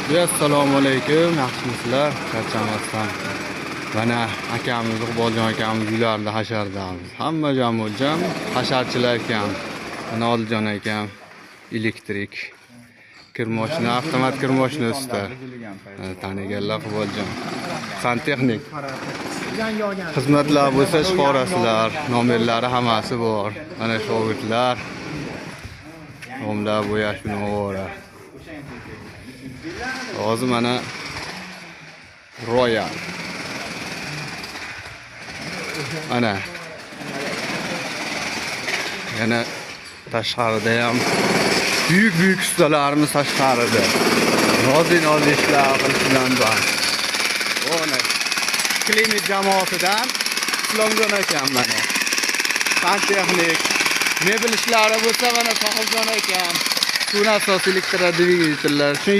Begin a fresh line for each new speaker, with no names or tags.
Assalomu alaykum, yaxshimisizlar? Charchamasdan. Mana akamiz, Iqboljon akamiz uylarida hashardamiz. Hamma jam o'ljam, hasharchilar ekan. Mana Odiljon akam elektrik kir mashina, avtomat kir mashina usta. Taniganlar Iqboljon. Santexnik. Xizmatlar bo'lsa chiqarasizlar. Nomerlari hammasi bor. Mana shogirdlar. Omlar bo'yash bilan ovora. Hozir mana Royal. Ana. Yana tashqarida ham büyük ustalarimiz tashqarida. Nozi ishlar qilishdan bor. Ona klinik jamoasidan Islomjon akam mana. Santexnik mebel ishlari bo'lsa mana Sohiljon akam. Suvni asosiy elektrodvigatellar. Shu